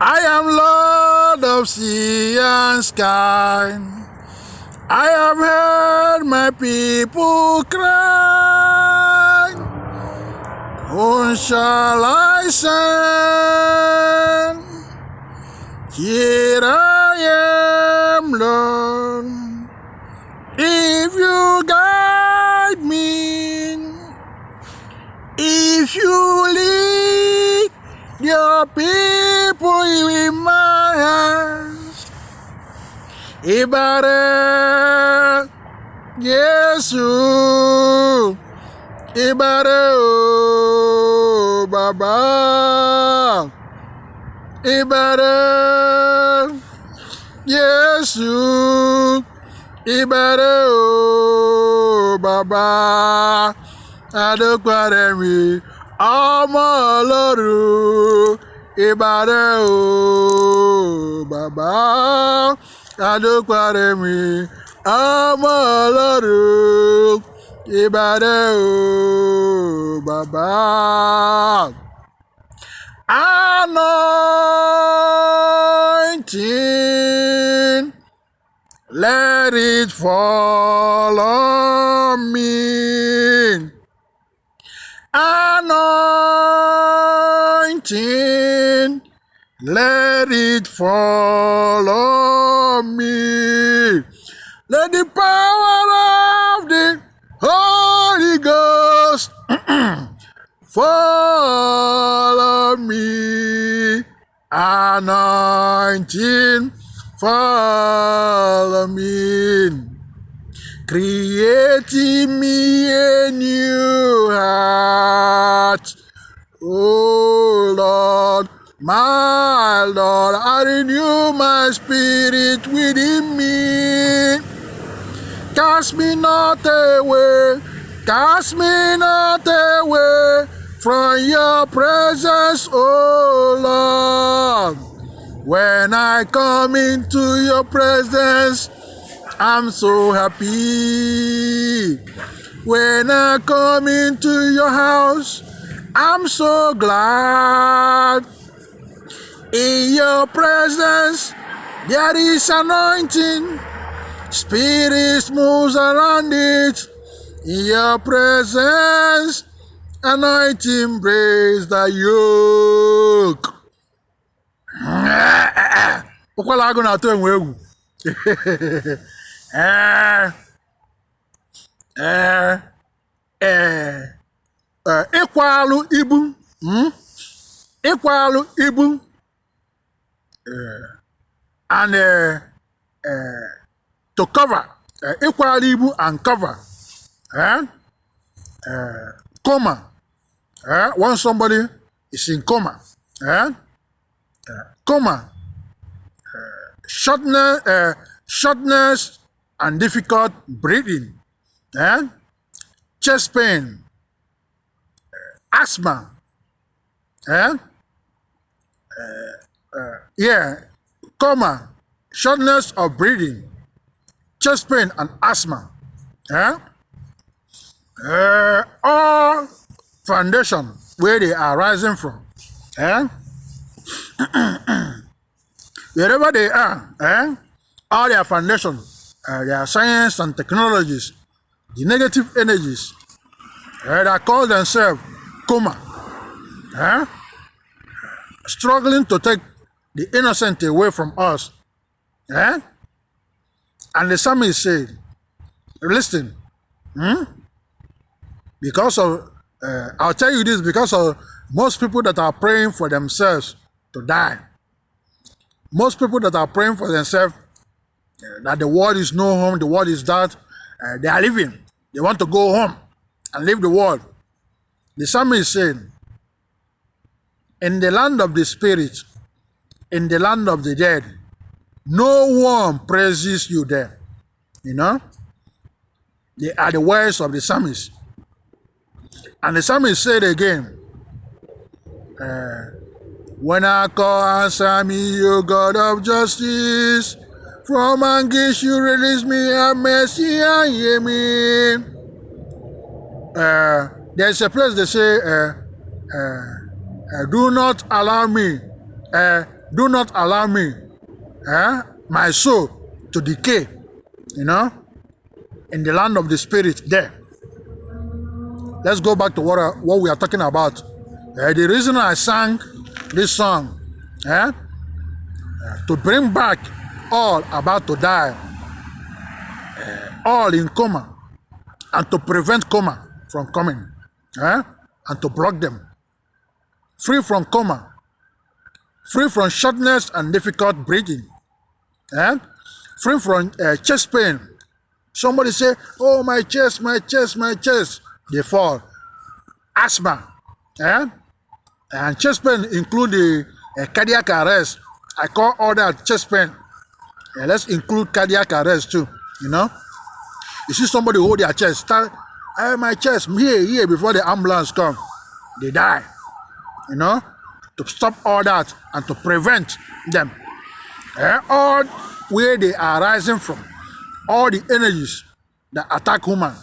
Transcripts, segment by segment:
I am Lord of sea and sky. I have heard my people cry. Whom shall I send? Here I am, Lord. If you guide me, if you lead your people in my hands, Ibare Yesu, Ibare o Baba, Ibare Yesu, Ibare o Baba, Adokware mi ọmọ Ọlọ́run, Ibare o Baba, Adokware mi ọmọ Ọlọ́run, Ibare o Baba. Anointing, let it fall on me. Anointing, let it fall on me. Let the power of the Holy Ghost fall on me. Anointing, fall on me. Create in me a new heart, oh Lord, my Lord, I renew my spirit within me. Cast me not away from your presence, oh Lord. When I come into your presence, I'm so happy. When I come into your house, I'm so glad. In your presence, there is anointing. Spirit moves around it. In your presence, anointing breaks the yoke. Ụkwala agụ na-atụ enwe egwu. IKWALU ibu. IKWALU ibu. And to cover. IKWALU ibu and cover. COMA. When somebody is in coma. COMA. Shortness and difficult breathing, chest pain, asthma, COMA, shortness of breathing, chest pain and asthma, all foundation where they are rising from, wherever they are, all their foundation, their science and technologies, the negative energies, that call themselves COMA, struggling to take the innocent away from us. And the psalmist said, listen, because of, I'll tell you this, because of most people that are praying for themselves to die. Most people that are praying for themselves, that the world is no home, the world is that, they are living. They want to go home and leave the world. The psalmist said, in the land of the spirit, in the land of the dead, no one praises you there. You know? They are the words of the psalmist. And the psalmist said again, when I call, answer me, O God of justice. From anguish you release me, have mercy and hear me. There's a place they say, do not allow me, my soul to decay, in the land of the spirit there. Let's go back to what we are talking about. The reason I sang this song, to bring back all about to die, all in coma, and to prevent coma from coming, and to block them. Free from coma, free from shortness and difficult breathing, free from chest pain. Somebody say, oh, my chest, my chest, my chest. They fall. Asthma, and chest pain include the cardiac arrest. I call all that chest pain. Let's include cardiac arrest too. You see somebody hold their chest, start, my chest, here, before the ambulance come, they die. To stop all that and to prevent them. All where they are rising from, all the energies that attack human,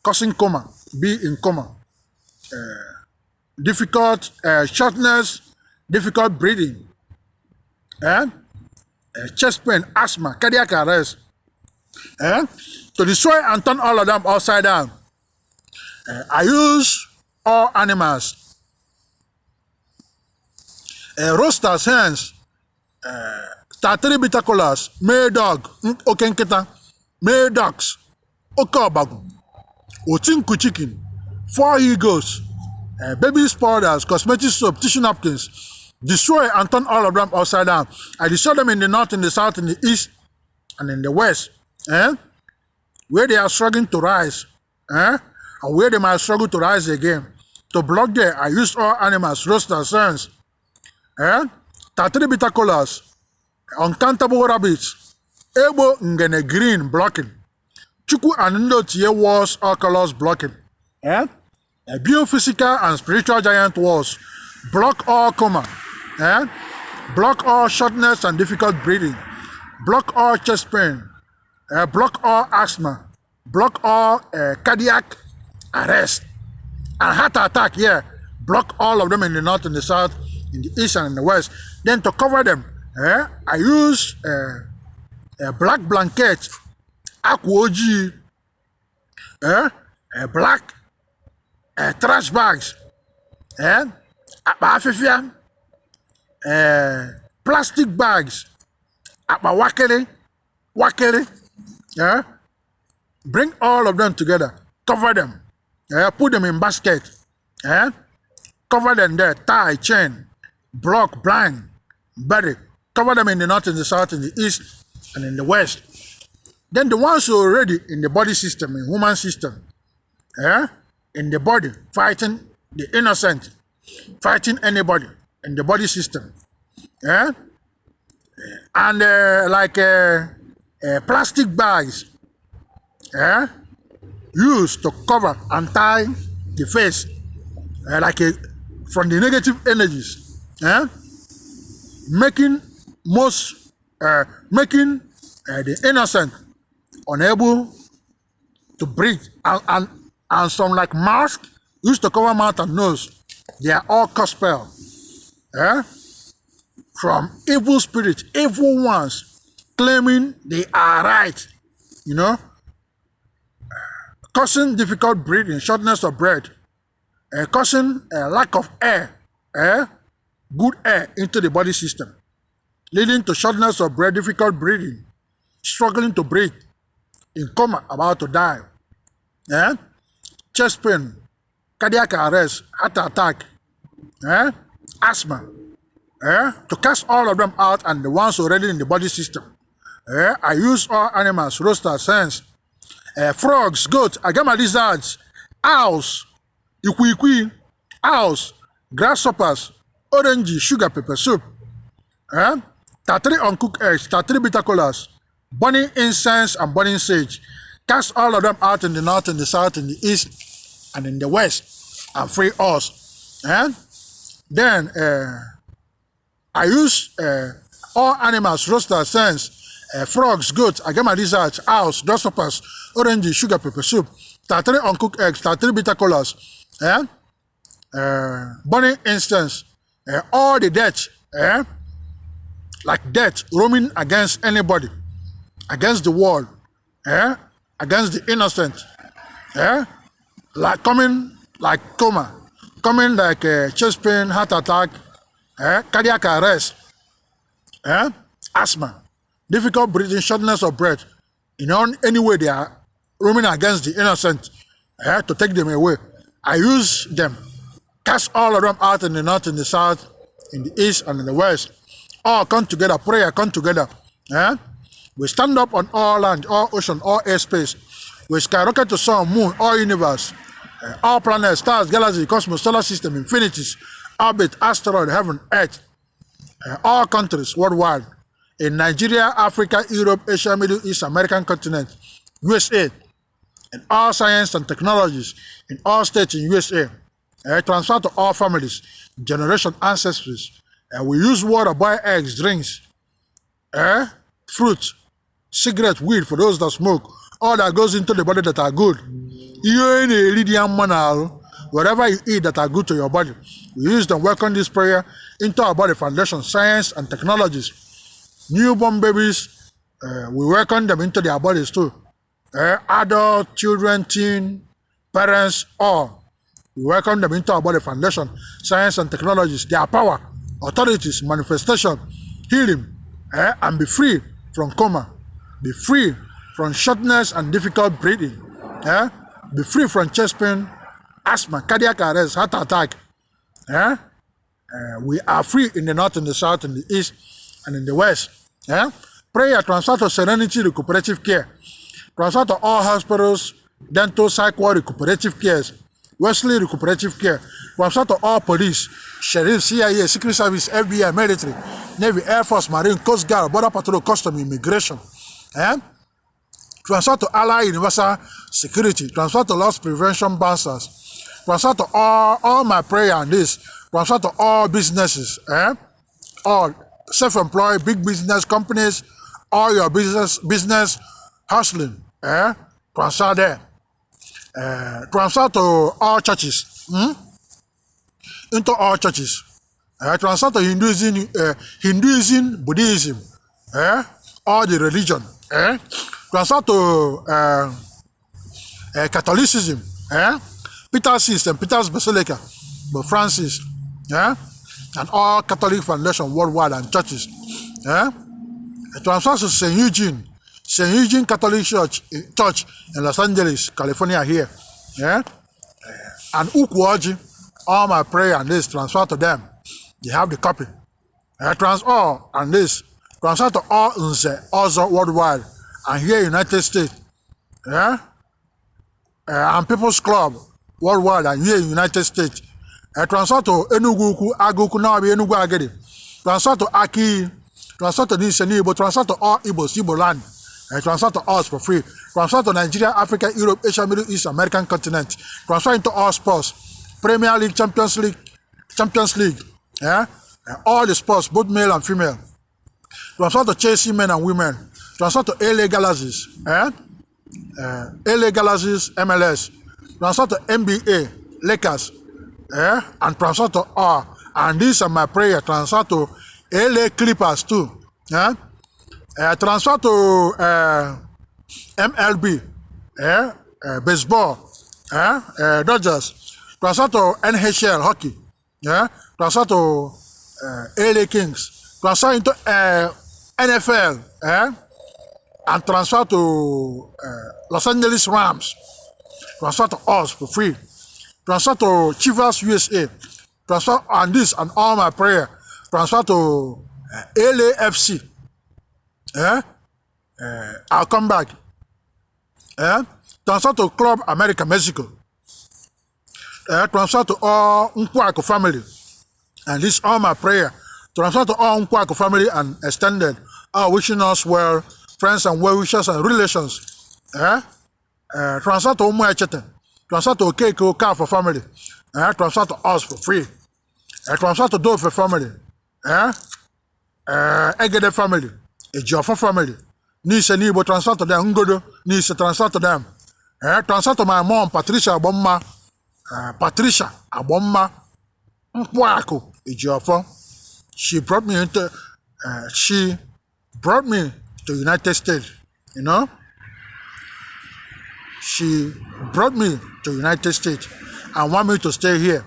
causing coma, be in coma, difficult shortness, difficult breathing, chest pain, asthma, cardiac arrest, to destroy and turn all of them upside down. I use all animals, roosters, hens, tatari bitacolas, male dog, okenketa, male dogs, okabagu, otinku chicken, 4 eagles, baby powders, cosmetic soap, tissue napkins, destroy and turn all of them upside down. I destroy them in the north, in the south, in the east, and in the west, where they are struggling to rise, and where they might struggle to rise again. To block there, I use all animals, roosters, hens, tatari bitacolas, uncountable rabbits, ebo ngene green blocking, chuku and ndotie walls, all colors blocking, biophysical and spiritual giant walls, block all coma, block all shortness and difficult breathing, block all chest pain, block all asthma, block all cardiac arrest, and heart attack, block all of them in the north, in the south, in the east, and in the west. Then to cover them, I use a black blanket, IKWALU, black trash bags, plastic bags, wakere, bring all of them together, cover them, put them in basket, cover them there, tie, chain, block, blind, bury, cover them in the north, in the south, in the east, and in the west. Then the ones who are already in the body system, in human system, in the body, fighting the innocent, fighting anybody in the body system, and like plastic bags, used to cover and tie the face, from the negative energies, making the innocent unable to breathe, and some like mask used to cover mouth and nose. They are all cast spell, from evil spirits, evil ones, claiming they are right, causing difficult breathing, shortness of breath, causing a lack of air, good air into the body system, leading to shortness of breath, difficult breathing, struggling to breathe, in coma, about to die, chest pain, cardiac arrest, heart attack, asthma, to cast all of them out, and the ones already in the body system. I use all animals, roosters, hens, frogs, goats, agama lizards, owls, ikwi, owls, grasshoppers, orange, sugar, pepper soup, tatari uncooked eggs, tatari bitacolas, burning incense and burning sage. Cast all of them out in the north, in the south, in the east, and in the west, and free us. Then I use all animals, roosters, hens, frogs, goats, agama lizards, owls, grasshoppers, orange, sugar, pepper soup, tatari uncooked eggs, tatari bitacolas, burning instance, all the death, like death roaming against anybody, against the world, against the innocent, like coming like coma, coming like chest pain, heart attack, cardiac arrest, asthma, difficult breathing, shortness of breath. Any way they are roaming against the innocent, to take them away. I use them, cast all of them out in the north, in the south, in the east, and in the west. All come together, prayer come together. We stand up on all land, all ocean, all airspace. We skyrocket to sun, moon, all universe, all planets, stars, galaxies, cosmos, solar system, infinities, orbit, asteroid, heaven, earth, all countries worldwide. In Nigeria, Africa, Europe, Asia, Middle East, American continent, USA, and all science and technologies in all states in USA, transfer to all families, generation, ancestries. We use water, boil eggs, drinks, fruit, cigarette, weed for those that smoke, all that goes into the body that are good. Whatever you eat that are good to your body, we use them, welcome this prayer into our body foundation, science and technologies. Newborn babies, we welcome them into their bodies too. Adult, children, teen, parents, all. We welcome them into our body foundation, science and technologies, their power, authorities, manifestation, healing, and be free from coma, be free from shortness and difficult breathing, be free from chest pain, asthma, cardiac arrest, heart attack. We are free in the north, in the south, in the east, and in the west. Prayer transfer to Serenity Recuperative Care, transfer to all hospitals, dental, psych ward, recuperative cares, Wesley Recuperative Care, transfer to all police, sheriff, CIA, Secret Service, FBI, military, Navy, Air Force, Marine, Coast Guard, Border Patrol, Custom, Immigration. Transfer to Allied Universal Security, transfer to loss prevention bouncers, transfer to all my prayer and this, transfer to all businesses, all self-employed, big business companies, all your business hustling, transfer there. Transfer to all churches, into all churches. Transfer to Hinduism, Buddhism, all the religion. Transfer to Catholicism, Peter's system, Peter's Basilica, but Francis, and all Catholic foundation worldwide and churches. Transfer to St. Eugene Catholic Church in Los Angeles, California here. And IKWALU, all my prayer and this, transfer to them. They have the copy. Transfer and this, transfer to all Nze, also worldwide, and here United States. And People's Club worldwide, and here United States. Transfer to Enugu, Aguku, now be Enugu Agedi. Transfer to Aki, transfer to Nisenibo, transfer to all Igbo land. Transfer to us for free. Transfer to Nigeria, Africa, Europe, Asia, Middle East, American continent. Transfer into all sports. Premier League, Champions League. All the sports, both male and female. Transfer to Chelsea men and women. Transfer to LA Galaxies. LA Galaxies, MLS. Transfer to NBA, Lakers. And transfer to all. And these are my prayer. Transfer to LA Clippers too. Transfer to MLB, baseball, Dodgers. Transfer to NHL hockey, transfer to LA Kings. Transfer into NFL, and transfer to Los Angeles Rams. Transfer to us for free. Transfer to Chivas USA. Transfer on this and all my prayer. Transfer to LAFC. I'll come back. Transfer to Club America, Mexico. Transfer to all IKWALU family. And this all my prayer. Transfer to all IKWALU family and extended. All wishing us well, friends and well wishers and relations. Transfer to Umu Echete. Transfer to Okeke for family. Transfer to us for free. Transfer to Dove family. Egede family. Ejiofor family. Nise Nibo, transfer to them. Ngodo, Nise, transfer to them. Transfer to my mom, Patricia Bomma. Patricia Abomma Nkwaku Ejiofor. She brought me to United States, you know. She brought me to United States and want me to stay here.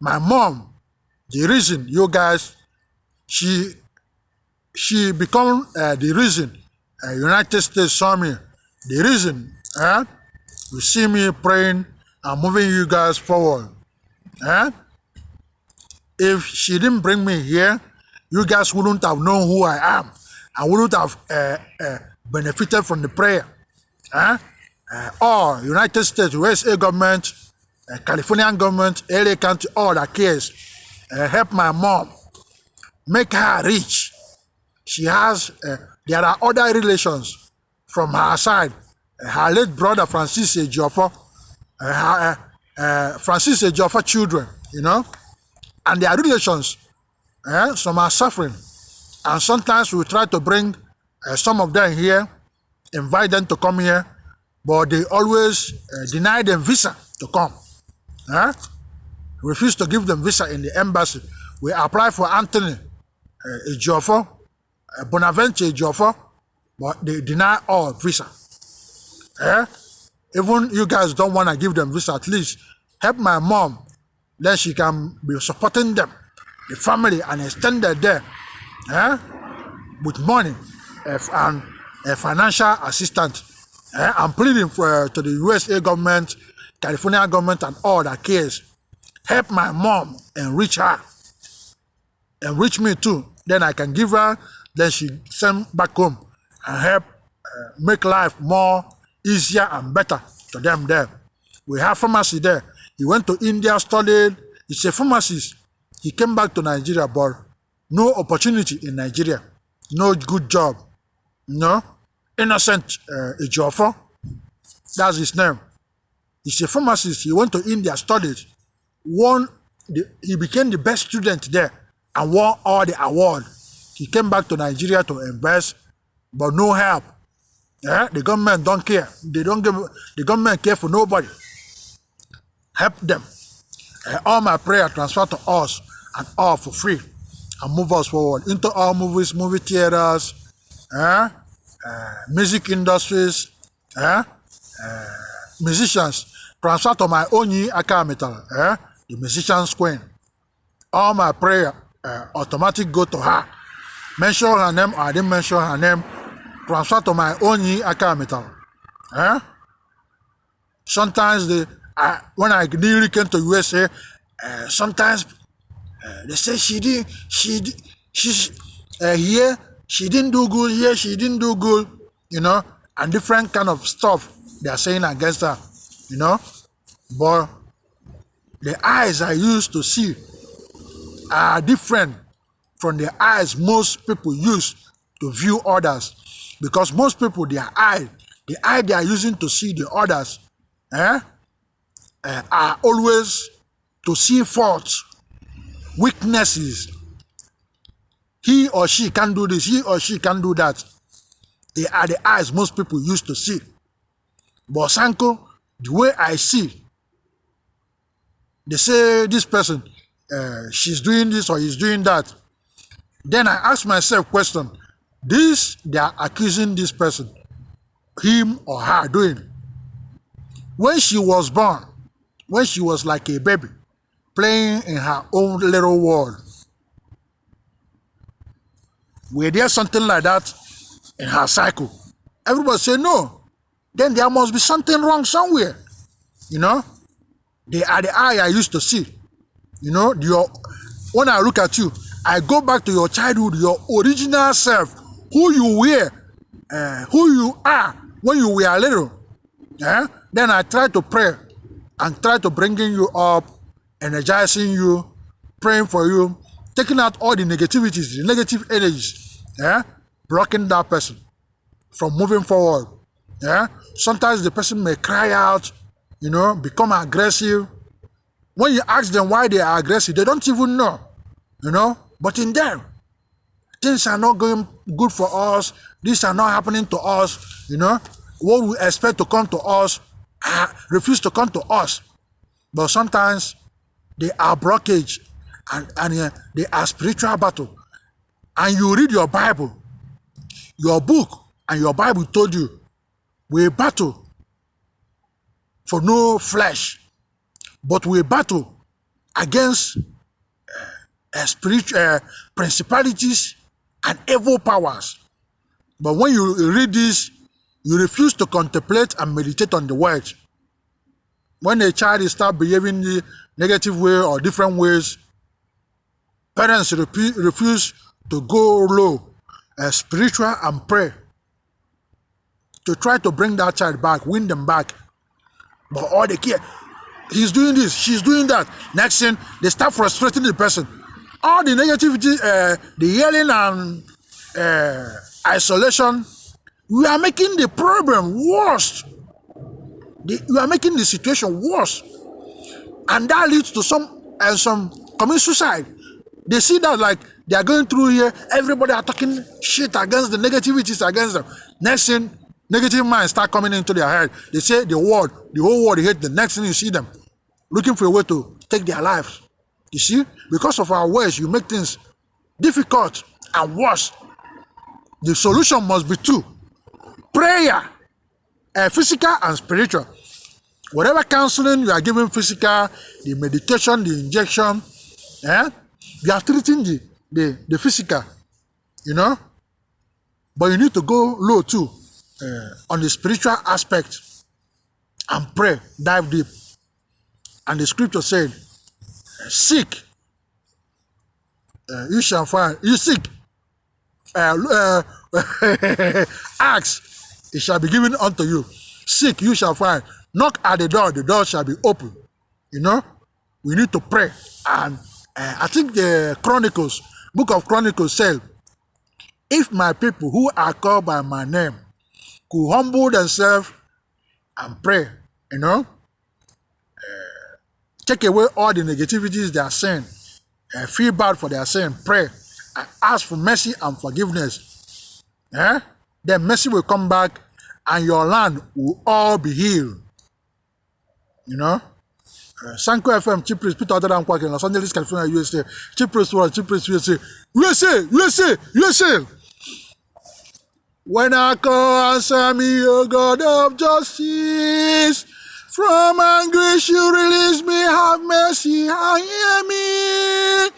My mom, the reason you guys, she become the reason United States saw me. The reason you see me praying and moving you guys forward. If she didn't bring me here, you guys wouldn't have known who I am and wouldn't have benefited from the prayer. All United States, USA government, Californian government, LA County, all that cares, help my mom, make her rich. She has, there are other relations from her side. Her late brother, Francis Ejiofor, Francis Ejiofor children, you know, and their relations, some are suffering. And sometimes we try to bring some of them here, invite them to come here, but they always deny them visa to come. Refuse to give them visa in the embassy. We apply for Anthony Ejiofor, Bonaventure Ejiofor, but they deny all visa. Even you guys don't want to give them visa, at least help my mom, then she can be supporting them, the family, and extended there, with money and financial assistance. I'm pleading to the USA government, California government, and all that cares. Help my mom, enrich her, enrich me too. Then I can give her, then she send back home and help make life more easier and better to them there. We have pharmacy there. He went to India, studied. He's a pharmacist. He came back to Nigeria, but no opportunity in Nigeria. No good job. No. Innocent Ejiofor. That's his name. He's a pharmacist. He went to India, studied. He became the best student there and won all the awards. He came back to Nigeria to invest, but no help. The government don't care. They don't give. The government care for nobody. Help them. All my prayer transfer to us and all for free and move us forward into all movies, movie theaters, music industries, musicians. Transfer to my own IKWALU, the musician's queen. All my prayer automatic go to her. Mention her name or I didn't mention her name. Transfer to my own IKWALU. Sometimes when I newly came to USA, sometimes they say here she didn't do good, here she didn't do good, you know, and different kind of stuff they are saying against her, you know. But the eyes I used to see are different from the eyes most people use to view others. Because most people, the eye they are using to see the others, are always to see faults, weaknesses. He or she can do this, he or she can do that. They are the eyes most people used to see. But Sanko, the way I see, they say this person, she's doing this or he's doing that. Then I ask myself question, they are accusing this person, him or her doing. When she was born, when she was like a baby, playing in her own little world, were there something like that in her cycle? Everybody say no. Then there must be something wrong somewhere. You know? They are the eye I used to see. You know, when I look at you, I go back to your childhood, your original self, who you were, who you are when you were little. Then I try to pray and try to bringing you up, energizing you, praying for you, taking out all the negativities, the negative energies, blocking that person from moving forward. Sometimes the person may cry out, you know, become aggressive. When you ask them why they are aggressive, they don't even know, you know. But in them, things are not going good for us. These are not happening to us, you know. What we expect to come to us refuse to come to us. But sometimes they are blockage and they are spiritual battle. And you read your Bible, your book and your Bible told you we battle for no flesh, but we battle against spiritual principalities and evil powers. But when you read this, you refuse to contemplate and meditate on the word. When a child starts behaving the negative way or different ways, parents refuse to go low, spiritual, and pray to try to bring that child back, win them back. But all they care, he's doing this, she's doing that. Next thing, they start frustrating the person. All the negativity, the yelling and isolation, we are making the problem worse. We are making the situation worse. And that leads to some commit suicide. They see that like they are going through here, everybody are talking shit against the negativities against them. Next thing, negative minds start coming into their head. They say the whole world hate them. Next thing you see them looking for a way to take their lives. You see, because of our ways, you make things difficult and worse. The solution must be two: prayer, physical and spiritual. Whatever counseling you are giving physical, the meditation, the injection, you are treating the physical, you know. But you need to go low too on the spiritual aspect and pray, dive deep. And the scripture said, seek, you shall find. You seek, ask, it shall be given unto you. Seek, you shall find. Knock at the door shall be open. You know, we need to pray. And I think the book of Chronicles said, if my people who are called by my name could humble themselves and pray, you know, take away all the negativities they are saying, feel bad for their sin, pray, and ask for mercy and forgiveness. Then mercy will come back and your land will all be healed. You know? Sanko FM, Chief Priest, Peter Odira, in Los Angeles, California, USA. Chief Priest World, Chief Priest USA. USA! When I call, answer me, O God of justice. From anguish you release me, have mercy and hear me.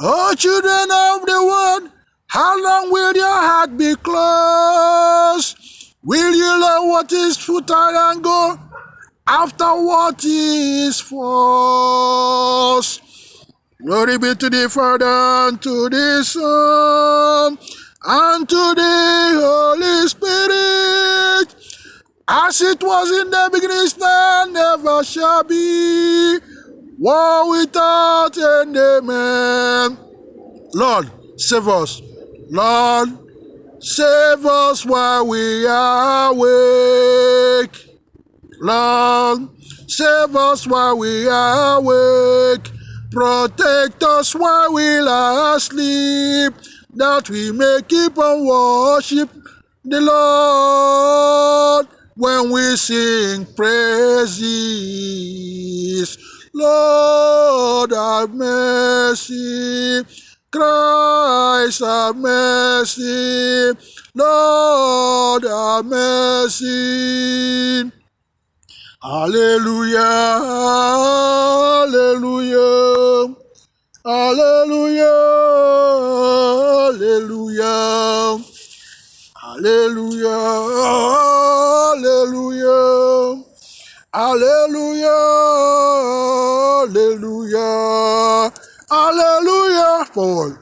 O children of the world, how long will your heart be closed? Will you learn what is futile and go after what is false? Glory be to the Father, and to the Son, and to the Holy Spirit, as it was in the beginning, is now, never shall be, world without end, amen. Lord, save us. Lord, save us while we are awake. Lord, save us while we are awake. Protect us while we lie asleep, that we may keep on worship the Lord when we sing praises. Lord, have mercy. Christ, have mercy. Lord, have mercy. Hallelujah, hallelujah, hallelujah, hallelujah, hallelujah, hallelujah, hallelujah, hallelujah, hallelujah. Forward.